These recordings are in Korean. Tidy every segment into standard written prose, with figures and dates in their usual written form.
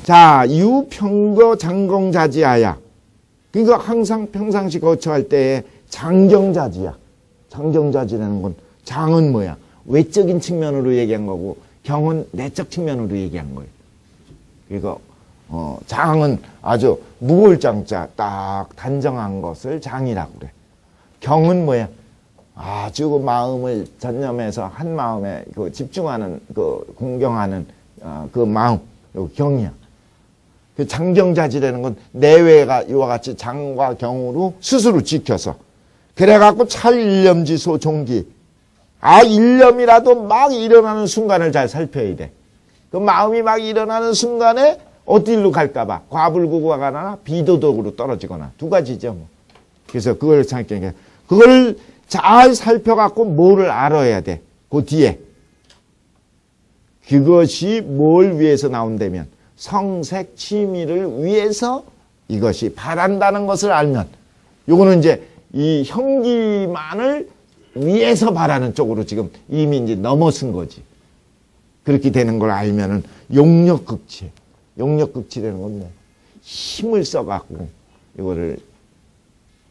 자, 유평거 장경자지하야. 그러니까 항상 평상시 거처할 때에 장경자지야. 장경자지라는 건 장은 뭐야? 외적인 측면으로 얘기한 거고 경은 내적 측면으로 얘기한 거예요. 그러니까 장은 아주 무거울 장자 딱 단정한 것을 장이라고 그래. 경은 뭐야? 아주 그 마음을 전념해서 한 마음에 그 집중하는 그 공경하는 그 마음, 요 경이야. 그 장경자지라는 건 내외가 이와 같이 장과 경으로 스스로 지켜서 그래갖고 찰일념지소 종기. 일념이라도 막 일어나는 순간을 잘 살펴야 돼. 그 마음이 막 일어나는 순간에 어디로 갈까봐 과불구가거나 비도덕으로 떨어지거나 두 가지죠. 뭐. 그래서 그걸 생각해. 그걸 잘 살펴갖고 뭐를 알아야 돼. 그 뒤에. 그것이 뭘 위해서 나온다면 성색 취미를 위해서 이것이 바란다는 것을 알면 요거는 이제 이 형기만을 위해서 바라는 쪽으로 지금 이미 이제 넘어선 거지. 그렇게 되는 걸 알면은 용력극치. 용력극치라는 건 뭐 힘을 써갖고 이거를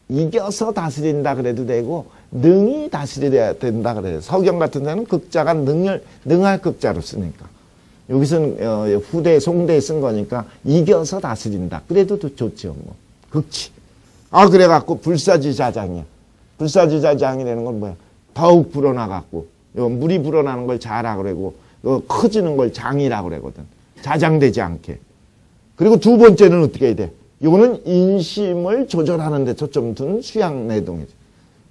이겨서 다스린다 그래도 되고 능히 다스려야 된다 그래요. 서경 같은 데는 극자가 능할 극자로 쓰니까. 여기서는 후대 송대에 쓴 거니까 이겨서 다스린다. 그래도 좋죠. 뭐. 극치. 그래갖고 불사지자장이야. 불사지자장이라는 건 뭐야? 더욱 불어나갖고 물이 불어나는 걸 자라 그러고 커지는 걸 장이라고 그러거든. 자장되지 않게. 그리고 두 번째는 어떻게 해야 돼? 이거는 인심을 조절하는 데 초점 둔 수양내동이죠.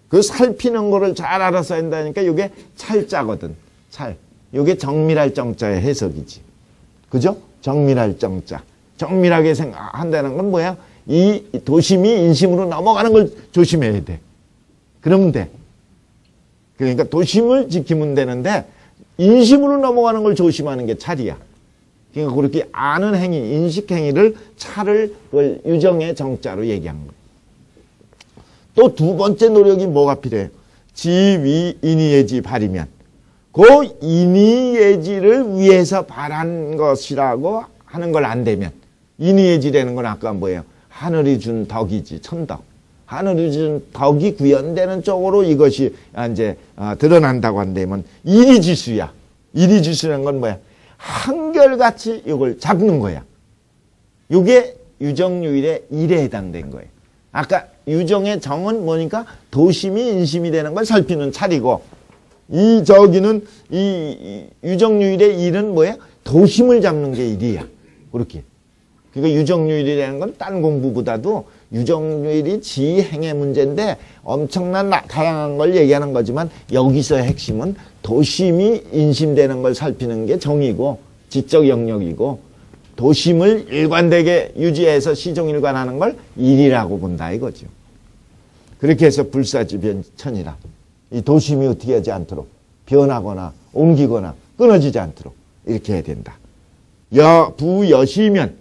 그 살피는 거를 잘 알아서 한다니까 이게 찰자거든. 찰. 이게 정밀할 정자의 해석이지. 그죠? 정밀할 정자. 정밀하게 생각한다는 건 뭐야? 이 도심이 인심으로 넘어가는 걸 조심해야 돼. 그러면 돼. 그러니까 도심을 지키면 되는데 인심으로 넘어가는 걸 조심하는 게 찰이야. 그러니까 그렇게 아는 행위, 인식 행위를 찰을 유정의 정자로 얘기한 거예요. 또 두 번째 노력이 뭐가 필요해요? 지위 인의예지 바리면 그 인의예지를 위해서 바란 것이라고 하는 걸 안 되면 인의예지라는 건 아까 뭐예요? 하늘이 준 덕이지, 천덕. 하늘이 준 덕이 구현되는 쪽으로 이것이 이제 드러난다고 한다면 이리지수야. 이리지수라는 건 뭐야? 한결같이 이걸 잡는 거야. 이게 유정유일의 일에 해당된 거예요. 아까 유정의 정은 뭐니까 도심이 인심이 되는 걸 살피는 찰이고 이 저기는 이 유정유일의 일은 뭐야? 도심을 잡는 게 일이야. 그렇게. 그러니까 유정유일이라는 건 딴 공부보다도 유정유일이 지행의 문제인데 엄청난 다양한 걸 얘기하는 거지만 여기서의 핵심은 도심이 인심되는 걸 살피는 게 정이고 지적 영역이고 도심을 일관되게 유지해서 시종일관하는 걸 일이라고 본다 이거죠. 그렇게 해서 불사지변천이라 이 도심이 어떻게 하지 않도록 변하거나 옮기거나 끊어지지 않도록 이렇게 해야 된다. 부여시면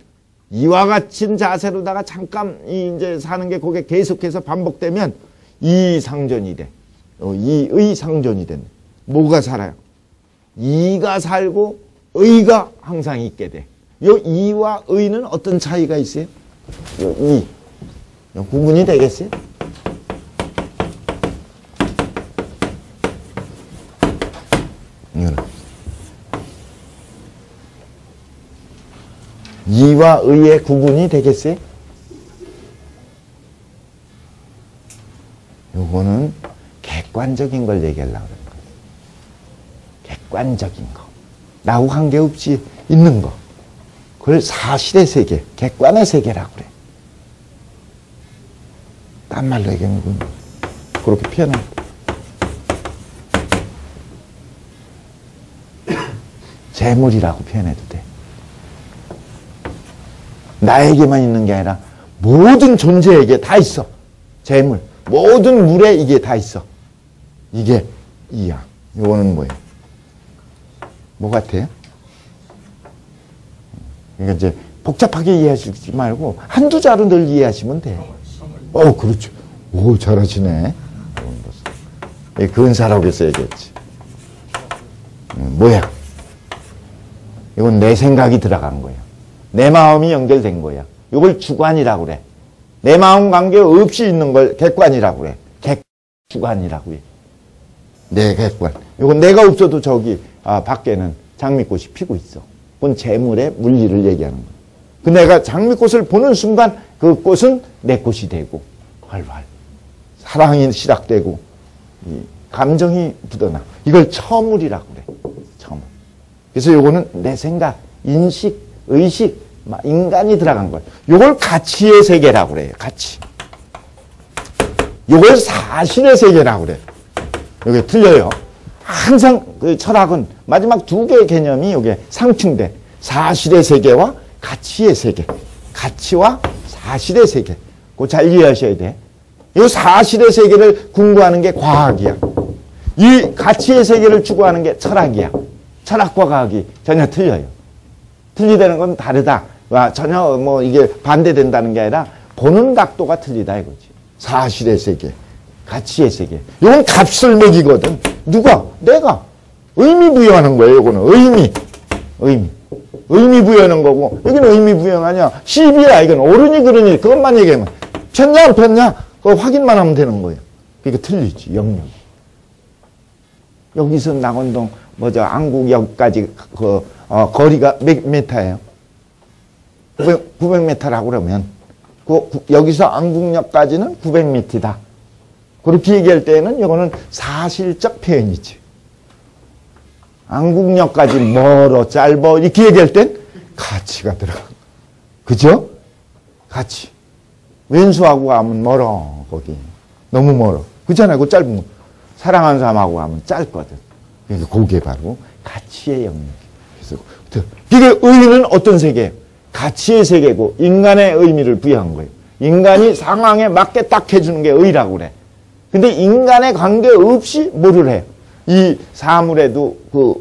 이와 같은 자세로다가 잠깐 이제 사는 게 그게 계속해서 반복되면 이상존이 돼. 이의 상존이 된다. 뭐가 살아요? 이가 살고 의가 항상 있게 돼. 요 이와 의는 어떤 차이가 있어요? 요 이. 요 구분이 되겠어요? 이와 의의 구분이 되겠어요? 요거는 객관적인 걸 얘기하려고 그러는 거예요. 객관적인 거. 나하고 관계없이 있는 거. 그걸 사실의 세계, 객관의 세계라고 그래. 딴 말로 얘기하면 그렇게 표현해. 재물이라고 표현해도 돼. 나에게만 있는 게 아니라 모든 존재에게 다 있어. 재물. 모든 물에 이게 다 있어. 이게 이야. 이거는 뭐예요? 뭐 같아요? 그러니까 이제 복잡하게 이해하시지 말고 한두 자로 늘 이해하시면 돼. 그렇죠. 오, 잘하시네. 근사라고해서 얘기했지. 뭐야? 이건 내 생각이 들어간 거예요. 내 마음이 연결된 거야. 이걸 주관이라고 그래. 내 마음 관계 없이 있는 걸 객관이라고 그래. 주관이라고 해. 내 객관. 이건 내가 없어도 저기 밖에는 장미꽃이 피고 있어. 그건 재물의 물리를 얘기하는 거야. 그 내가 장미꽃을 보는 순간 그 꽃은 내 꽃이 되고 활활 사랑이 시작되고 이 감정이 묻어나. 이걸 처물이라고 그래. 처물. 그래서 요거는 내 생각, 인식, 의식, 인간이 들어간 걸. 요걸 가치의 세계라고 그래요. 가치. 요걸 사실의 세계라고 그래. 요게 틀려요. 항상 그 철학은 마지막 두 개의 개념이 요게 상충돼. 사실의 세계와 가치의 세계. 가치와 사실의 세계. 그거 잘 이해하셔야 돼. 이 사실의 세계를 궁구하는 게 과학이야. 이 가치의 세계를 추구하는 게 철학이야. 철학과 과학이 전혀 틀려요. 틀리다는 건 다르다. 전혀 뭐 이게 반대된다는 게 아니라 보는 각도가 틀리다 이거지. 사실의 세계, 가치의 세계. 이건 값을 매기거든. 누가? 내가. 의미 부여하는 거예요. 이거는 의미 부여하는 거고, 여기는 의미 부여가 아니야. 시비야. 이건 옳으니 그러니 그것만 얘기하면 편냐 안 편냐 그거 확인만 하면 되는 거예요. 그러니까 틀리지. 영역. 여기서 낙원동 안국역까지 거리가 몇 미터예요? 900m라고 그러면 여기서 안국역까지는 900m다. 그렇게 얘기할 때는 이거는 사실적 표현이지. 안국역까지 멀어, 짧어 이렇게 얘기할 땐 가치가 들어가. 그죠? 가치. 왼수하고 가면 멀어, 거기. 너무 멀어. 그렇잖아요. 그 짧은 거. 사랑하는 사람하고 가면 짧거든. 그러니까 그게 바로 가치의 영역. 그래서 이게 의는 어떤 세계예요? 가치의 세계고 인간의 의미를 부여한 거예요. 인간이 상황에 맞게 딱 해주는 게 의라고 그래. 근데 인간의 관계 없이 뭐를 해요? 이 사물에도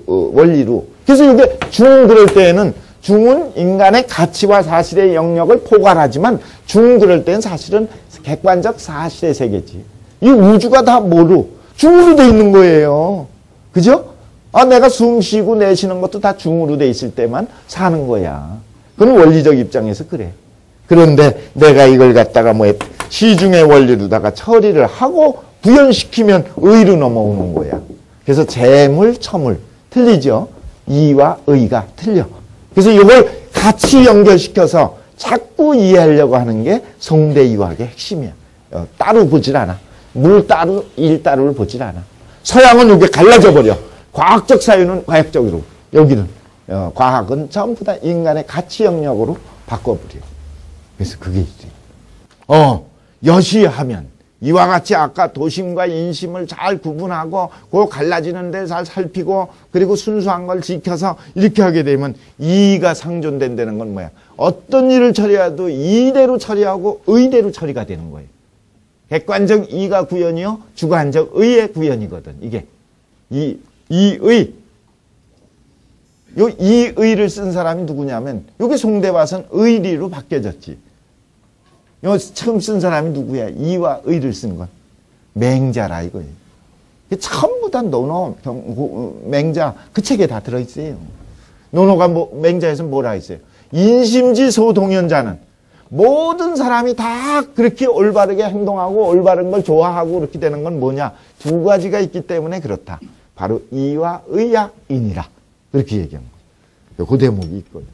원리로. 그래서 이게 그럴 때에는 중은 인간의 가치와 사실의 영역을 포괄하지만 그럴 때는 사실은 객관적 사실의 세계지. 이 우주가 다 뭐로? 중으로 돼 있는 거예요. 그죠? 내가 숨 쉬고 내쉬는 것도 다 중으로 돼 있을 때만 사는 거야. 그건 원리적 입장에서 그래. 그런데 내가 이걸 갖다가 시중의 원리로다가 처리를 하고 구현시키면 의로 넘어오는 거야. 그래서 재물, 처물. 틀리죠? 이와 의가 틀려. 그래서 이걸 같이 연결시켜서 자꾸 이해하려고 하는 게 성대유학의 핵심이야. 따로 보질 않아. 물 따로, 일 따로를 보질 않아. 서양은 이게 갈라져 버려. 과학적 사유는 과학적으로. 여기는 과학은 전부 다 인간의 가치 영역으로 바꿔버려. 그래서 그게 있어요. 여시하면 이와 같이 아까 도심과 인심을 잘 구분하고 그 갈라지는 데 잘 살피고 그리고 순수한 걸 지켜서 이렇게 하게 되면 이의가 상존된다는 건 뭐야? 어떤 일을 처리해도 이대로 처리하고 의대로 처리가 되는 거예요. 객관적 이의가 구현이요, 주관적 의의 구현이거든. 이게 이의. 요 이의를 쓴 사람이 누구냐면 여기 송대밭은 의리로 바뀌어졌지. 요 처음 쓴 사람이 누구야? 이와 의를 쓴 건 맹자라 이거예요. 전부 다 노노, 맹자 그 책에 다 들어있어요. 노노가 맹자에서 뭐라 했어요? 인심지 소동연자는 모든 사람이 다 그렇게 올바르게 행동하고 올바른 걸 좋아하고 그렇게 되는 건 뭐냐? 두 가지가 있기 때문에 그렇다. 바로 이와 의야 인이라. 그렇게 얘기한 거예요. 그 대목이 있거든요.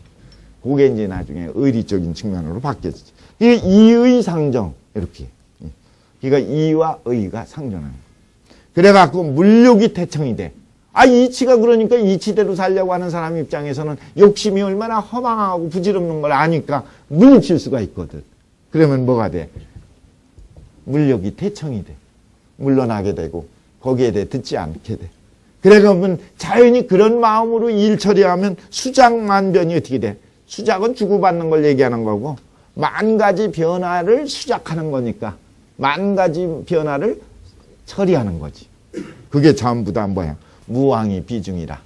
그게 이제 나중에 의리적인 측면으로 바뀌었지. 이게 이의 상정, 이렇게. 그러니까 이와 의가 상정하는 거예요. 그래갖고 물욕이 태청이 돼. 이치가 그러니까 이치대로 살려고 하는 사람 입장에서는 욕심이 얼마나 허망하고 부질없는 걸 아니까 물리칠 수가 있거든. 그러면 뭐가 돼? 물욕이 태청이 돼. 물러나게 되고 거기에 대해 듣지 않게 돼. 그러면 자연히 그런 마음으로 일 처리하면 수작만변이 어떻게 돼? 수작은 주고받는 걸 얘기하는 거고 만 가지 변화를 수작하는 거니까 만 가지 변화를 처리하는 거지. 그게 전부 다 뭐야? 무왕이 비중이라.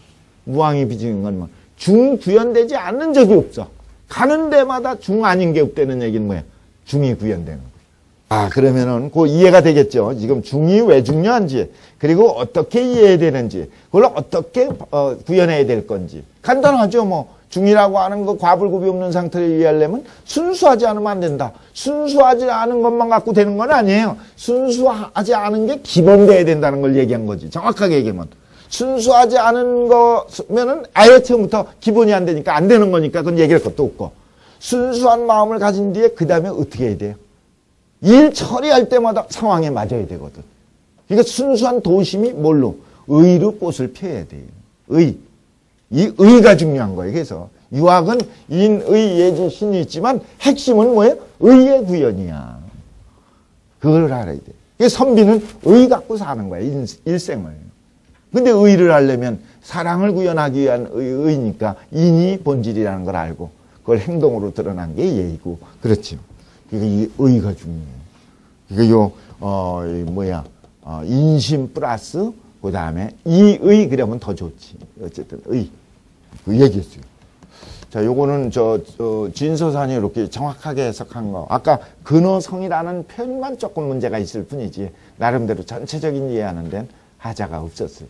무왕이 비중인 건 뭐? 중 구현되지 않는 적이 없어. 가는 데마다 중 아닌 게 없다는 얘기는 뭐야? 중이 구현되는 거야. 그러면은 그 이해가 되겠죠. 지금 중이 왜 중요한지, 그리고 어떻게 이해해야 되는지, 그걸 어떻게 구현해야 될 건지. 간단하죠. 중이라고 하는 거 과불급이 없는 상태를 이해하려면 순수하지 않으면 안 된다. 순수하지 않은 것만 갖고 되는 건 아니에요. 순수하지 않은 게 기본돼야 된다는 걸 얘기한 거지. 정확하게 얘기하면. 순수하지 않은 거면은 아예 처음부터 기본이 안 되니까 안 되는 거니까 그건 얘기할 것도 없고. 순수한 마음을 가진 뒤에 그 다음에 어떻게 해야 돼요? 일 처리할 때마다 상황에 맞아야 되거든. 그러니까 순수한 도심이 뭘로? 의로 꽃을 펴야 돼요. 의. 이 의가 중요한 거예요. 그래서 유학은 인, 의, 예지, 신이 있지만 핵심은 뭐예요? 의의 구현이야. 그걸 알아야 돼. 그래서 선비는 의 갖고 사는 거야. 일생을. 근데 의를 하려면 사랑을 구현하기 위한 의니까 인이 본질이라는 걸 알고 그걸 행동으로 드러난 게 예의고 그렇죠. 그러니까 이 의가 중요해요. 그러니까 인심 플러스 그 다음에 이의 그러면 더 좋지. 어쨌든 의. 그 얘기했어요. 자, 요거는 진서산이 이렇게 정확하게 해석한 거. 아까 근어성이라는 표현만 조금 문제가 있을 뿐이지 나름대로 전체적인 이해하는 데는 하자가 없었어요.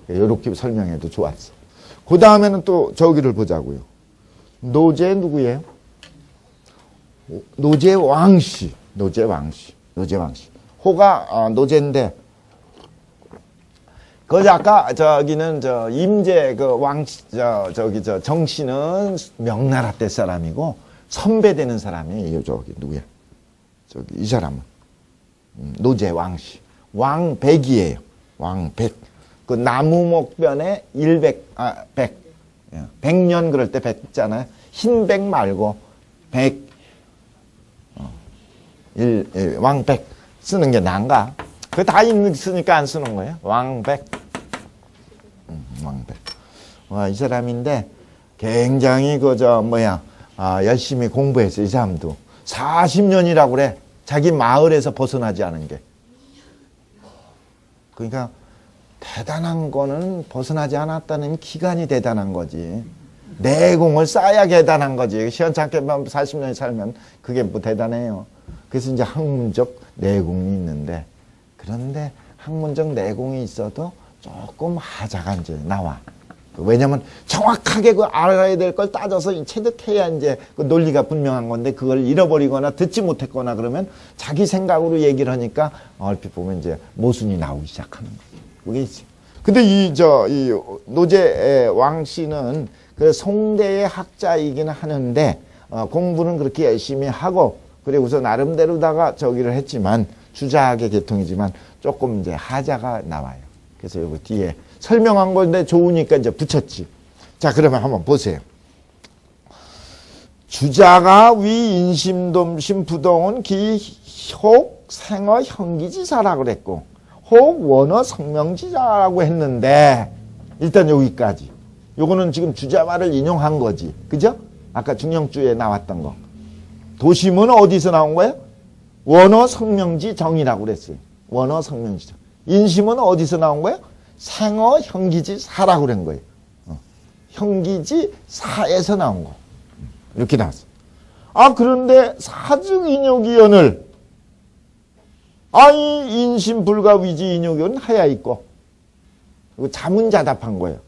이렇게 설명해도 좋았어. 그 다음에는 또 저기를 보자고요. 노제 누구예요? 노제 왕씨. 호가 노제인데 그 아까 저기는 임제 그 왕씨 정씨는 명나라 때 사람이고 선배되는 사람이에요. 저기 누구야? 저기 이 사람은 노제 왕씨. 왕백이에요. 왕백. 그 나무목변에 100년 그럴 때 100 있잖아요. 흰백 말고 100 왕백 쓰는 게 난가? 그거 다 있으니까 안 쓰는 거예요. 왕백. 왕백. 이 사람인데 굉장히 열심히 공부했어요. 이 사람도 40년이라고 그래. 자기 마을에서 벗어나지 않은 게. 그러니까 대단한 거는 벗어나지 않았다는 기간이 대단한 거지. 내공을 쌓아야 대단한 거지. 시원찮게 40년이 살면 그게 뭐 대단해요. 그래서 이제 학문적 내공이 있는데 그런데 학문적 내공이 있어도 조금 하자가 이제 나와. 왜냐면 정확하게 그 알아야 될 걸 따져서 체득해야 이제 그 논리가 분명한 건데 그걸 잃어버리거나 듣지 못했거나 그러면 자기 생각으로 얘기를 하니까 얼핏 보면 이제 모순이 나오기 시작하는 거예요. 그게 있어요. 근데 이 노제 왕씨는 그 송대의 학자이긴 하는데 공부는 그렇게 열심히 하고 그래 우선 나름대로다가 저기를 했지만 주자학의 계통이지만 조금 이제 하자가 나와요. 그래서 여기 뒤에 설명한 건데 좋으니까 이제 붙였지. 자, 그러면 한번 보세요. 주자가 위 인심돔심 부동은 기혹 생어 형기지사라고 그랬고 혹 원어 성명지자라고 했는데 일단 여기까지. 요거는 지금 주자 말을 인용한 거지. 그죠? 아까 중령주에 나왔던 거. 도심은 어디서 나온 거예요? 원어 성명지 정이라고 그랬어요. 원어 성명지 정. 인심은 어디서 나온 거예요? 생어 형기지 사라고 그런 거예요. 형기지 사에서 나온 거. 이렇게 나왔어. 그런데 사즉 인욕이연을 이 인심 불가 위지 인욕이연 하야 있고 이거 자문자답한 거예요.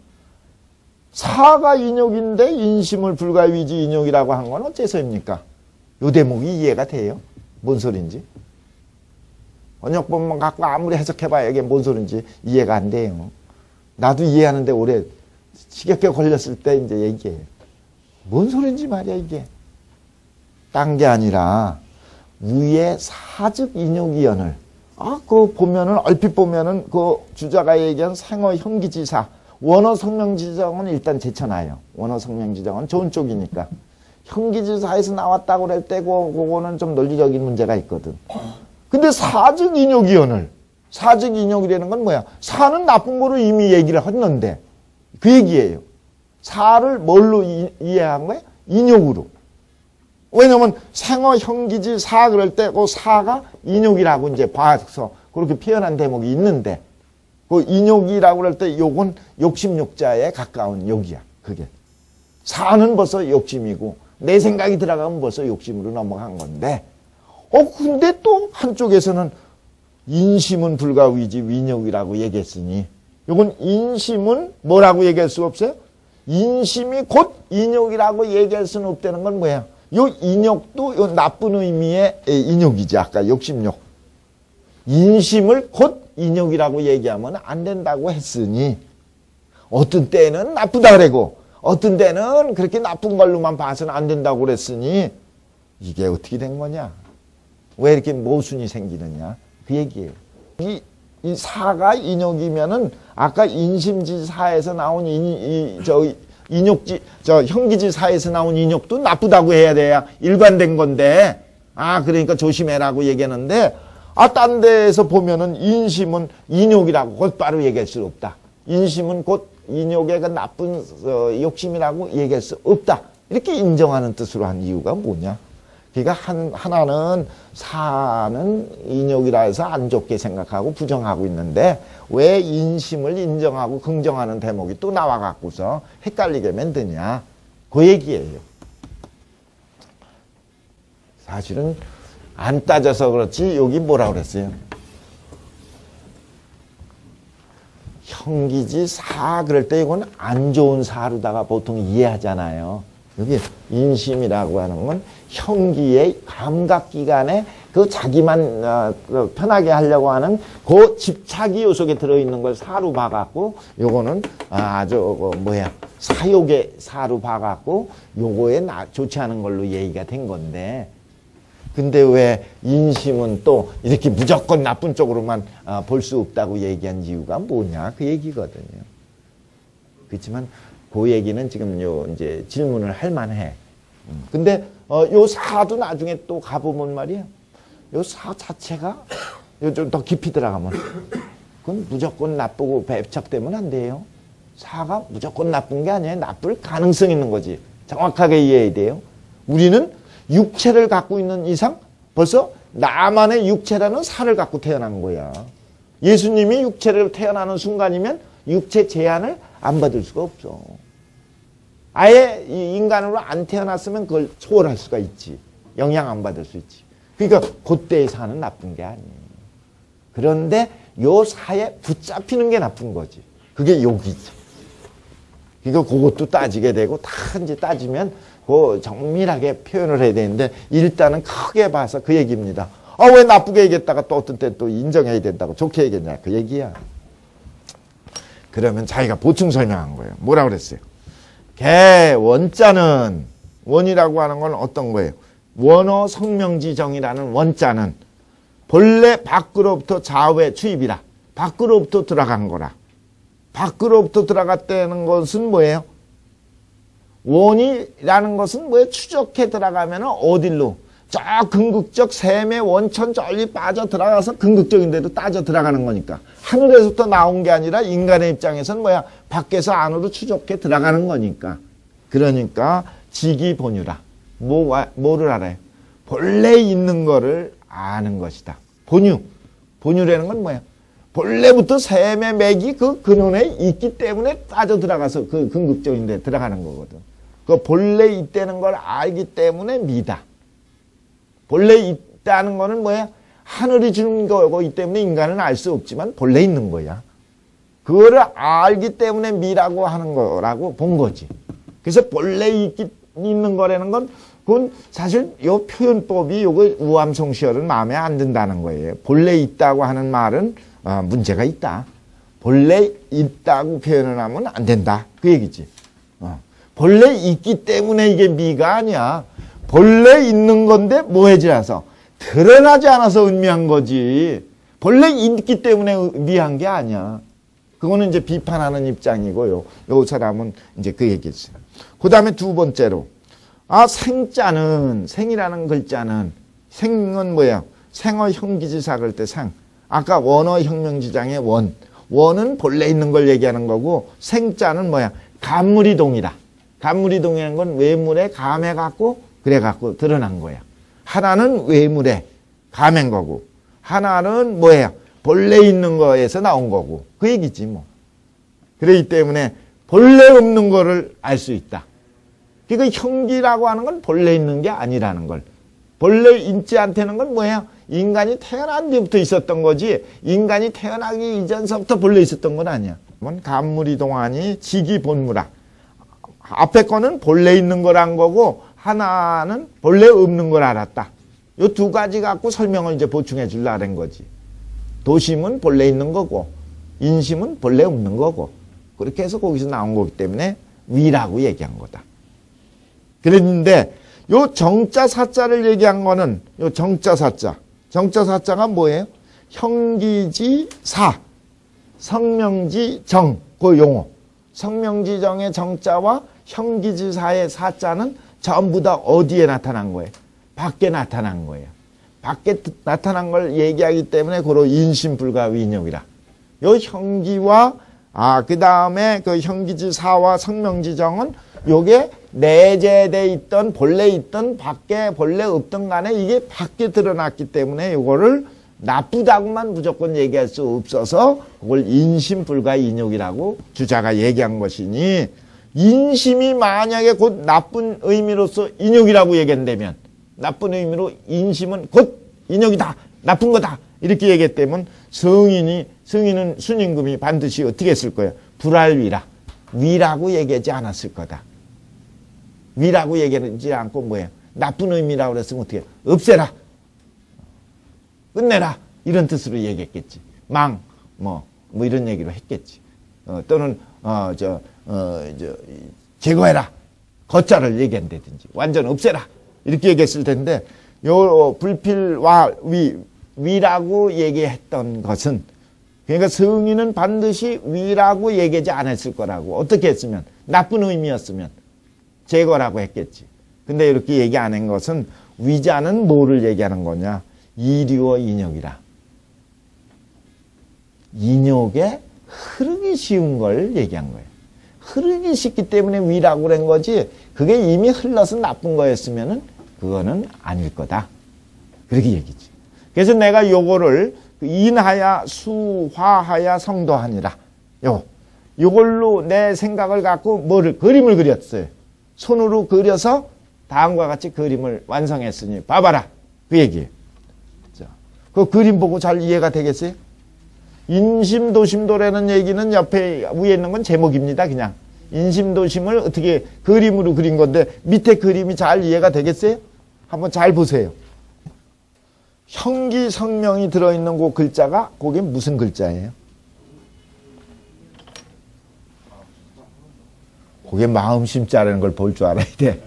사가 인욕인데 인심을 불가 위지 인욕이라고 한 건 어째서입니까? 요 대목이 이해가 돼요? 뭔 소린지? 번역본만 갖고 아무리 해석해봐야 이게 뭔 소린지 이해가 안 돼요. 나도 이해하는데 오래 지겹게 걸렸을 때 이제 얘기해. 뭔 소린지 말이야 이게. 딴 게 아니라 위에 사즉 인욕이연을 그거 보면은 얼핏 보면은 그 주자가 얘기한 생어 형기지사 원어 성명지정은 일단 제쳐놔요. 원어 성명지정은 좋은 쪽이니까. 형기지사에서 나왔다고 그럴 때 그거는 좀 논리적인 문제가 있거든. 근데 사즉 인욕이연을 사즉 인욕이라는 건 뭐야? 사는 나쁜 거로 이미 얘기를 했는데 그 얘기예요. 사를 뭘로 이해한 거야? 인욕으로. 왜냐면 생어 형기지 사 그럴 때 그 사가 인욕이라고 이제 봐서 그렇게 표현한 대목이 있는데 그 인욕이라고 그럴 때 욕은 욕심욕자에 가까운 욕이야. 그게. 사는 벌써 욕심이고 내 생각이 들어가면 벌써 욕심으로 넘어간 건데 근데 또 한쪽에서는 인심은 불가위지 위욕이라고 얘기했으니 요건 인심은 뭐라고 얘기할 수 없어요? 인심이 곧 인욕이라고 얘기할 수는 없다는 건 뭐야? 요 인욕도 요 나쁜 의미의 인욕이지. 아까 욕심욕. 인심을 곧 인욕이라고 얘기하면 안 된다고 했으니 어떤 때는 나쁘다 그러고 어떤 때는 그렇게 나쁜 걸로만 봐서는 안 된다고 그랬으니 이게 어떻게 된 거냐? 왜 이렇게 모순이 생기느냐? 그 얘기예요. 이 사가 인욕이면은 아까 인심지사에서 나온 형기지사에서 나온 인욕도 나쁘다고 해야 돼야 일관된 건데, 그러니까 조심해라고 얘기하는데, 딴 데에서 보면은 인심은 인욕이라고 곧바로 얘기할 수 없다. 인심은 곧 인욕의 그 나쁜 욕심이라고 얘기할 수 없다. 이렇게 인정하는 뜻으로 한 이유가 뭐냐? 그러니까 하나는 사는 인욕이라 해서 안 좋게 생각하고 부정하고 있는데 왜 인심을 인정하고 긍정하는 대목이 또 나와갖고서 헷갈리게 만드냐? 그 얘기예요. 사실은 안 따져서 그렇지 여기 뭐라 그랬어요? 형기지 사 그럴 때 이건 안 좋은 사로다가 보통 이해하잖아요. 여기 인심이라고 하는 건 형기의 감각기관에 그 자기만 편하게 하려고 하는 그 집착이 요 속에 들어있는 걸 사로 봐갖고 요거는 아주 사욕의 사로 봐갖고 요거에 좋지 않은 걸로 얘기가 된 건데, 근데 왜 인심은 또 이렇게 무조건 나쁜 쪽으로만 볼 수 없다고 얘기한 이유가 뭐냐? 그 얘기거든요. 그렇지만 그 얘기는 지금 이제 질문을 할 만해. 근데 요 사도 나중에 또 가보면 말이야. 요 사 자체가 좀 더 깊이 들어가면 그건 무조건 나쁘고 배척되면 안 돼요. 사가 무조건 나쁜 게 아니에요. 나쁠 가능성이 있는 거지. 정확하게 이해해야 돼요. 우리는 육체를 갖고 있는 이상 벌써 나만의 육체라는 사를 갖고 태어난 거야. 예수님이 육체를 태어나는 순간이면 육체 제한을 안 받을 수가 없어. 아예 인간으로 안 태어났으면 그걸 초월할 수가 있지. 영향 안 받을 수 있지. 그러니까 그때의 사는 나쁜 게 아니에요. 그런데 요 사에 붙잡히는 게 나쁜 거지. 그게 욕이지. 그러니까 그것도 따지게 되고 다 이제 따지면 그 정밀하게 표현을 해야 되는데 일단은 크게 봐서 그 얘기입니다. 왜 나쁘게 얘기했다가 또 어떤 때 또 인정해야 된다고 좋게 얘기했냐 그 얘기야. 그러면 자기가 보충 설명한 거예요. 뭐라 그랬어요? 원자는 원이라고 하는 건 어떤 거예요? 원어 성명지정이라는 원자는 본래 밖으로부터 좌우에 추입이라. 밖으로부터 들어간 거라. 밖으로부터 들어갔다는 것은 뭐예요? 원이라는 것은 뭐예요? 추적해 들어가면 어딜로? 저 궁극적 샘의 원천 저리 빠져 들어가서 궁극적인 데로 따져 들어가는 거니까. 하늘에서부터 나온 게 아니라 인간의 입장에서는 뭐야? 밖에서 안으로 추적해 들어가는 거니까. 그러니까 지기본유라. 뭐를 알아요? 본래 있는 거를 아는 것이다. 본유. 본유라는 건 뭐야? 본래부터 샘의 맥이 그 근원에 있기 때문에 빠져 들어가서 그 궁극적인 데 들어가는 거거든. 그 본래 있다는 걸 알기 때문에 미다. 본래 있다는 거는 뭐야? 하늘이 주는 거기 때문에 인간은 알 수 없지만 본래 있는 거야. 그거를 알기 때문에 미라고 하는 거라고 본 거지. 그래서 본래 있는 거라는 건 그건 사실 요 표현법이 요거 우암송시어는 마음에 안 든다는 거예요. 본래 있다고 하는 말은 문제가 있다. 본래 있다고 표현을 하면 안 된다. 그 얘기지. 본래 있기 때문에 이게 미가 아니야. 본래 있는 건데 모해지라서 드러나지 않아서 은미한 거지. 본래 있기 때문에 미한 게 아니야. 그거는 이제 비판하는 입장이고요. 요 사람은 이제 그 얘기지. 그 다음에 두 번째로 생자는 생이라는 글자는 생은 뭐야? 생어 형기지사 그럴 때 생. 아까 원어 혁명지장의 원은 본래 있는 걸 얘기하는 거고 생자는 뭐야? 감물이동이다. 감물이동이라는 건 외물에 감해갖고 그래갖고 드러난 거야. 하나는 외물에 감한 거고 하나는 뭐예요? 본래 있는 거에서 나온 거고 그 얘기지 뭐. 그렇기 때문에 본래 없는 거를 알 수 있다. 그러니까 형기라고 하는 건 본래 있는 게 아니라는 걸. 본래 있지 않다는 건 뭐예요? 인간이 태어난 뒤부터 있었던 거지 인간이 태어나기 이전서부터 본래 있었던 건 아니야. 감물이동하니 지기본무라. 앞에 거는 본래 있는 거란 거고 하나는 본래 없는 걸 알았다. 요 두 가지 갖고 설명을 이제 보충해 주려는 거지. 도심은 본래 있는 거고 인심은 본래 없는 거고 그렇게 해서 거기서 나온 거기 때문에 위라고 얘기한 거다. 그랬는데 요 정자 사자를 얘기한 거는 요 정자 사자가 뭐예요? 형기지 사, 성명지 정, 그 용어. 성명지 정의 정자와 형기지 사의 사자는 전부 다 어디에 나타난 거예요? 밖에 나타난 거예요. 밖에 나타난 걸 얘기하기 때문에 고로 인심불가 위인욕이라. 요 형기와 그 다음에 그 형기지 사와 성명지 정은 요게 내재돼 있던 본래 있던 밖에 본래 없던 간에 이게 밖에 드러났기 때문에 요거를 나쁘다고만 무조건 얘기할 수 없어서 그걸 인심불가 인욕이라고 주자가 얘기한 것이니 인심이 만약에 곧 나쁜 의미로서 인욕이라고 얘기한다면 나쁜 의미로 인심은 곧 인욕이다 나쁜 거다 이렇게 얘기했다면 성인은 순임금이 반드시 어떻게 했을 거예요? 불알위라 위라고 얘기하지 않았을 거다. 위라고 얘기하지 않고 뭐예요? 나쁜 의미라고 그랬으면 어떻게 해요? 없애라 끝내라 이런 뜻으로 얘기했겠지. 뭐 이런 얘기로 했겠지. 또는 제거해라 거자를 얘기한다든지 완전 없애라 이렇게 얘기했을 텐데 요 불필와 위라고 얘기했던 것은 그러니까 성인은 반드시 위라고 얘기하지 않았을 거라고. 어떻게 했으면 나쁜 의미였으면 제거라고 했겠지. 근데 이렇게 얘기 안 한 것은 위자는 뭐를 얘기하는 거냐? 이류어 인욕이라. 인욕에 흐르기 쉬운 걸 얘기한 거예요. 흐르기 쉽기 때문에 위라고 그런 거지 그게 이미 흘러서 나쁜 거였으면은 그거는 아닐 거다. 그렇게 얘기지. 그래서 내가 요거를 인하야 수화하야 성도하니라. 요걸로 내 생각을 갖고 그림을 그렸어요. 손으로 그려서 다음과 같이 그림을 완성했으니 봐봐라. 그 얘기예요. 자, 그 그림 보고 잘 이해가 되겠어요? 인심도심도라는 얘기는 옆에 위에 있는 건 제목입니다. 그냥 인심도심을 어떻게 그림으로 그린 건데 밑에 그림이 잘 이해가 되겠어요? 한번 잘 보세요. 형기 성명이 들어있는 그 글자가 그게 무슨 글자예요? 그게 마음심자라는 걸 볼 줄 알아야 돼.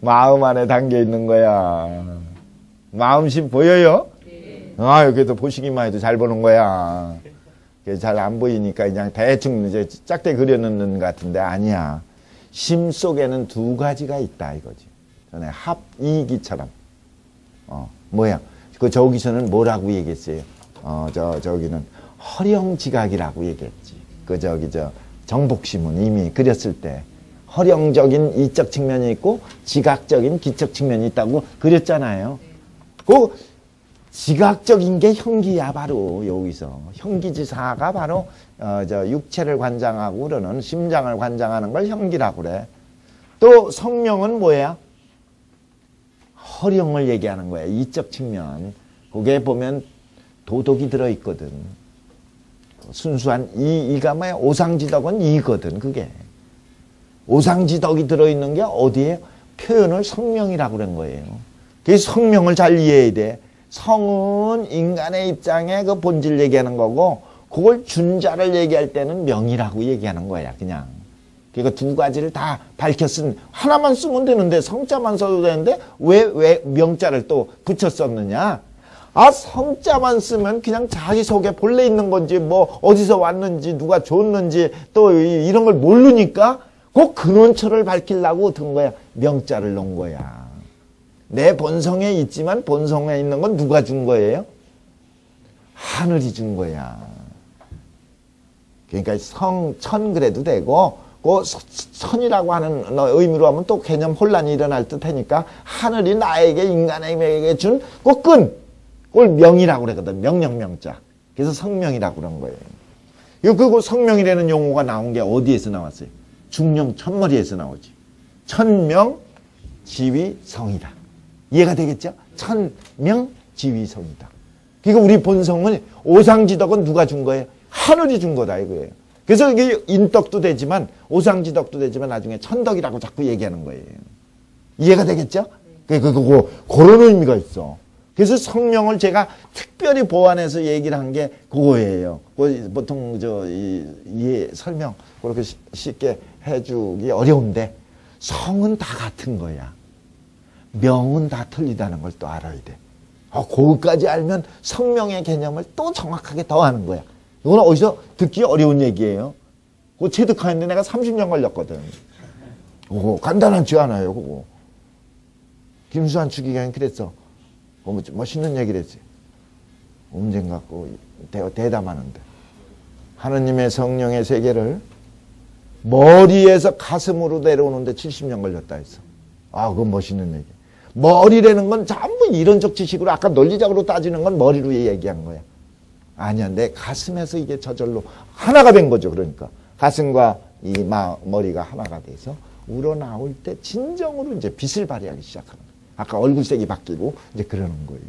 마음 안에 담겨 있는 거야. 마음심 보여요? 여기도 보시기만 해도 잘 보는 거야. 잘 안 보이니까 그냥 대충 이제 짝대 그려놓는 것 같은데 아니야. 심 속에는 두 가지가 있다 이거지. 전에 합이기처럼. 뭐야? 저기서는 뭐라고 얘기했어요? 저기는 허령지각이라고 얘기했지. 정복심은 이미 그렸을 때 허령적인 이적 측면이 있고 지각적인 기적 측면이 있다고 그렸잖아요. 그 지각적인 게 형기야 바로 여기서 형기지사가 바로 육체를 관장하고 그러는 심장을 관장하는 걸 형기라고 그래. 또 성명은 뭐야? 허령을 얘기하는 거야. 이적 측면. 거기에 보면 도덕이 들어있거든. 순수한 이가 뭐야? 오상지덕은 이거든. 그게 오상지덕이 들어있는 게 어디에? 표현을 성명이라고 그런 거예요. 그래서 성명을 잘 이해해야 돼. 성은 인간의 입장에 그 본질 얘기하는 거고 그걸 준자를 얘기할 때는 명이라고 얘기하는 거야. 그냥 그러니까 두 가지를 다 밝혔으면 하나만 쓰면 되는데 성자만 써도 되는데 왜 명자를 또 붙여 썼느냐? 성자만 쓰면 그냥 자기 속에 본래 있는 건지 뭐 어디서 왔는지 누가 줬는지 또 이런 걸 모르니까 그 근원처를 밝히려고 든 거야. 명자를 놓은 거야. 내 본성에 있지만 본성에 있는 건 누가 준 거예요? 하늘이 준 거야. 그러니까 천 그래도 되고 그 천이라고 하는 의미로 하면 또 개념 혼란이 일어날 듯하니까 하늘이 나에게 인간에게 준 그 끈 그걸 명이라고 그러거든. 명령명자. 그래서 성명이라고 그런 거예요. 그 성명이라는 용어가 나온 게 어디에서 나왔어요? 중령 천머리에서 나오지. 천명 지위성이다. 이해가 되겠죠? 천명 지위성이다. 그러니까 우리 본성은 오상지덕은 누가 준 거예요? 하늘이 준 거다 이거예요. 그래서 이게 인덕도 되지만 오상지덕도 되지만 나중에 천덕이라고 자꾸 얘기하는 거예요. 이해가 되겠죠? 그런 의미가 있어. 그래서 성명을 제가 특별히 보완해서 얘기를 한 게 그거예요. 보통 설명 그렇게 쉽게 해주기 어려운데 성은 다 같은 거야. 명은 다 틀리다는 걸 또 알아야 돼. 그거까지 알면 성명의 개념을 또 정확하게 더하는 거야. 이건 어디서 듣기 어려운 얘기예요. 그거 체득하는데 내가 30년 걸렸거든. 그거 간단하지 않아요, 그거. 김수환 추기경이 그랬어. 멋있는 얘기를 했지. 문제 갖고 대담하는데. 하느님의 성령의 세계를 머리에서 가슴으로 내려오는데 70년 걸렸다 했어. 그건 멋있는 얘기. 머리라는 건 전부 이론적 지식으로 아까 논리적으로 따지는 건 머리로 얘기한 거야. 아니야, 내 가슴에서 이게 저절로 하나가 된 거죠. 그러니까 가슴과 이 머리가 하나가 돼서 우러나올 때 진정으로 이제 빛을 발휘하기 시작하는 거야. 아까 얼굴색이 바뀌고 이제 그러는 거예요.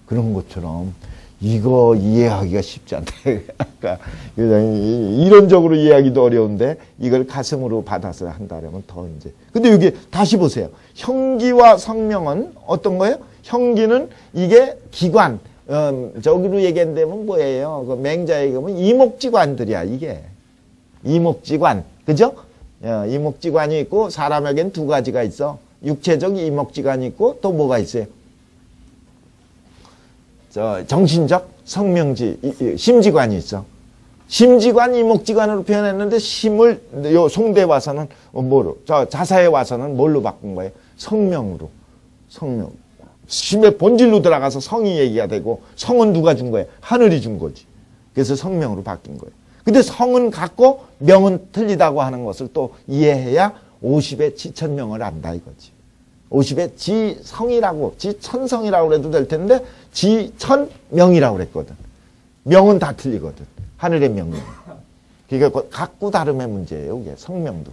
그런 것처럼 이거 이해하기가 쉽지 않다. 아까 이론적으로 이해하기도 어려운데 이걸 가슴으로 받아서 한다면 더 이제. 근데 여기 다시 보세요. 형기와 성명은 어떤 거예요? 형기는 이게 기관. 저기로 얘기한다면 뭐예요? 그 맹자에 보면 이목지관들이야, 이게. 이목지관. 그죠? 이목지관이 있고 사람에겐 두 가지가 있어. 육체적 이목지관이 있고 또 뭐가 있어요? 정신적 심지관이 있어. 심지관, 이목지관으로 표현했는데 심을 요 송대에 와서는 뭐로? 자사에 와서는 뭘로 바꾼 거예요? 성명으로. 성명. 심의 본질로 들어가서 성이 얘기가 되고 성은 누가 준 거예요? 하늘이 준 거지. 그래서 성명으로 바뀐 거예요. 근데 성은 같고 명은 틀리다고 하는 것을 또 이해해야 50의 지천명을 안다 이거지. 50의 지성이라고, 지천성이라고 해도 될 텐데 지천명이라고 그랬거든. 명은 다 틀리거든. 하늘의 명령. 그러니까 각구 다름의 문제예요. 이게 성명도.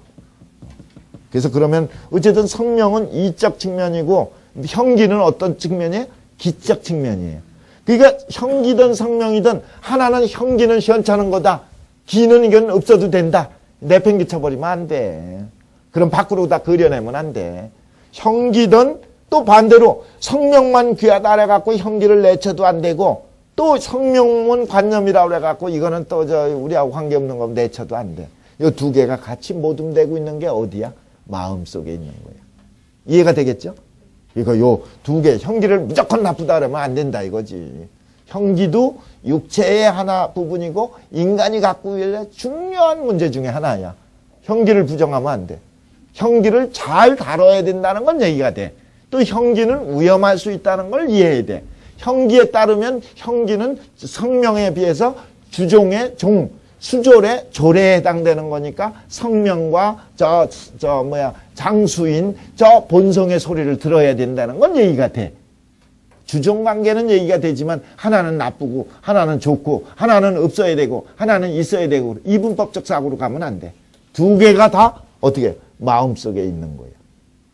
그래서 그러면 어쨌든 성명은 이적 측면이고 형기는 어떤 측면이에요? 기적 측면이에요. 그러니까 형기든 성명이든 하나는 형기는 시원찮은 거다. 기는 이건 없어도 된다. 내팽개쳐버리면 안 돼. 그럼 밖으로 다 그려내면 안 돼. 형기든 또 반대로 성명만 귀하다 그래갖고 형기를 내쳐도 안 되고 또 성명은 관념이라고 그래갖고 이거는 또 우리하고 관계없는 거 내쳐도 안 돼. 이 두 개가 같이 모둠되고 있는 게 어디야? 마음속에 있는 거야. 이해가 되겠죠? 이거 요 두 개 형기를 무조건 나쁘다 그러면 안 된다 이거지. 형기도 육체의 하나 부분이고 인간이 갖고 있는 중요한 문제 중에 하나야. 형기를 부정하면 안 돼. 형기를 잘 다뤄야 된다는 건 얘기가 돼. 또 형기는 위험할 수 있다는 걸 이해해야 돼. 형기에 따르면 형기는 성명에 비해서 주종의 수졸의 조례에 해당되는 거니까 성명과 장수인 본성의 소리를 들어야 된다는 건 얘기가 돼. 주종 관계는 얘기가 되지만 하나는 나쁘고 하나는 좋고 하나는 없어야 되고 하나는 있어야 되고 이분법적 사고로 가면 안 돼. 두 개가 다 어떻게 마음속에 있는 거예요.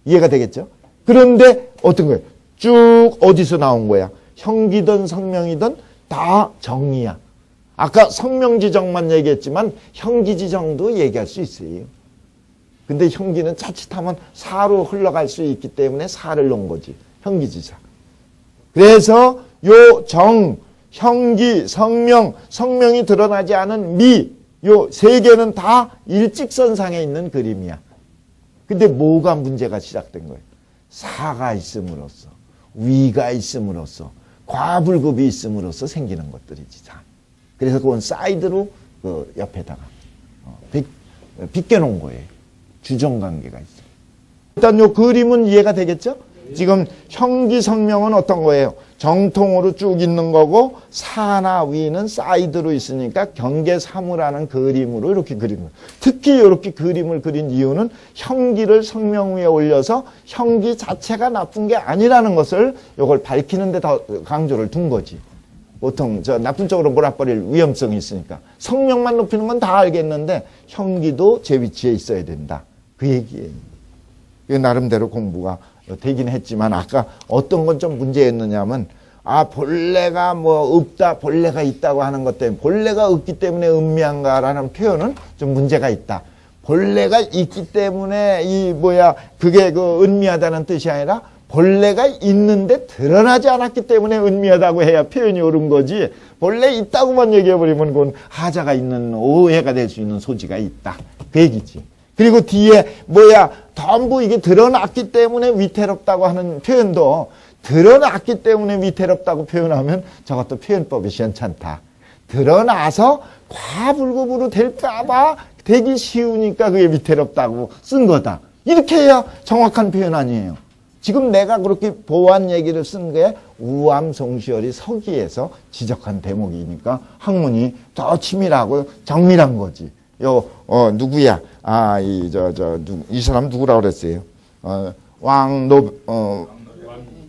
이해가 되겠죠? 그런데 어떤 거예요? 쭉 어디서 나온 거야? 형기든 성명이든 다 정의야. 아까 성명지정만 얘기했지만 형기지정도 얘기할 수 있어요. 근데 형기는 자칫하면 사로 흘러갈 수 있기 때문에 사를 놓은 거지. 형기지사. 그래서 요 형기, 성명이 드러나지 않은 요 세 개는 다 일직선상에 있는 그림이야. 근데 뭐가 문제가 시작된 거예요? 사가 있음으로써, 위가 있음으로써, 과불급이 있음으로써 생기는 것들이지. 그래서 그건 사이드로 그 옆에다가 빗겨놓은 거예요. 주종관계가 있어요. 일단 요 그림은 이해가 되겠죠? 지금 형기성명은 어떤 거예요? 정통으로 쭉 있는 거고 사나 위는 사이드로 있으니까 경계사무라는 그림으로 이렇게 그리는 거예요. 특히 이렇게 그림을 그린 이유는 형기를 성명 위에 올려서 형기 자체가 나쁜 게 아니라는 것을 이걸 밝히는 데 더 강조를 둔 거지. 보통 나쁜 쪽으로 몰아버릴 위험성이 있으니까 성명만 높이는 건 다 알겠는데 형기도 제 위치에 있어야 된다. 그 얘기예요. 이거 나름대로 공부가 되긴 했지만 아까 어떤 건 좀 문제였느냐면 본래가 뭐 없다, 본래가 있다고 하는 것 때문에, 본래가 없기 때문에 은미한가라는 표현은 좀 문제가 있다. 본래가 있기 때문에 그게 그 은미하다는 뜻이 아니라 본래가 있는데 드러나지 않았기 때문에 은미하다고 해야 표현이 옳은 거지, 본래 있다고만 얘기해버리면 그건 하자가 있는, 오해가 될 수 있는 소지가 있다. 그 얘기지. 그리고 뒤에 전부 이게 드러났기 때문에 위태롭다고 하는 표현도 드러났기 때문에 위태롭다고 표현하면 저것도 표현법이 시원찮다. 드러나서 과불급으로 될까봐 되기 쉬우니까 그게 위태롭다고 쓴 거다. 이렇게 해야 정확한 표현 아니에요. 지금 내가 그렇게 보완 얘기를 쓴 게 우암송시열이 서기에서 지적한 대목이니까 학문이 더 치밀하고 정밀한 거지. 누구야? 이 사람 누구라고 그랬어요?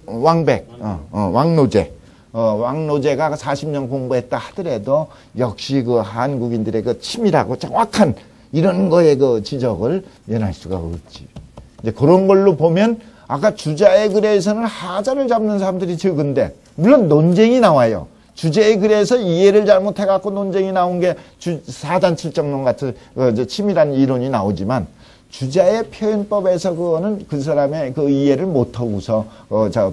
왕백, 왕노제. 왕노제가 40년 공부했다 하더라도 역시 그 한국인들의 그 치밀하고 정확한 이런 거에 그 지적을 면할 수가 없지. 이제 그런 걸로 보면 아까 주자의 글에서는 하자를 잡는 사람들이 적은데, 물론 논쟁이 나와요. 주제의 글에서 이해를 잘못해갖고 논쟁이 나온 게 사단칠정론 같은 치밀한 이론이 나오지만, 주자의 표현법에서 그거는 그 사람의 그 이해를 못하고서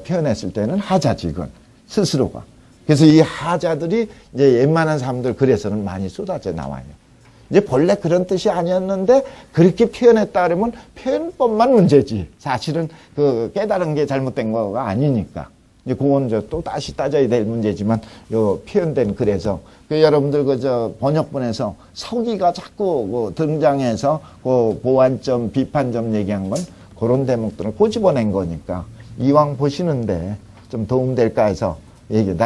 표현했을 때는 하자지, 그건 스스로가. 그래서 이 하자들이 이제 웬만한 사람들 글에서는 많이 쏟아져 나와요. 이제 본래 그런 뜻이 아니었는데 그렇게 표현했다 그러면 표현법만 문제지, 사실은 그 깨달은 게 잘못된 거가 아니니까. 이제 그건 또 다시 따져야 될 문제지만, 요 표현된 글에서 여러분들 번역본에서 서기가 자꾸 등장해서 보완점, 비판점 얘기한 건 그런 대목들을 꼬집어낸 거니까 이왕 보시는데 좀 도움될까 해서 얘기해.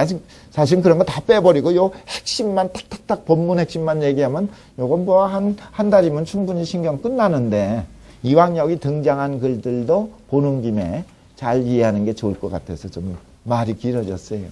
사실 그런 거 다 빼버리고 요 핵심만 탁탁탁 본문 핵심만 얘기하면 요건 한 달이면 충분히 신경 끝나는데, 이왕 여기 등장한 글들도 보는 김에 잘 이해하는 게 좋을 것 같아서 좀 말이 길어졌어요.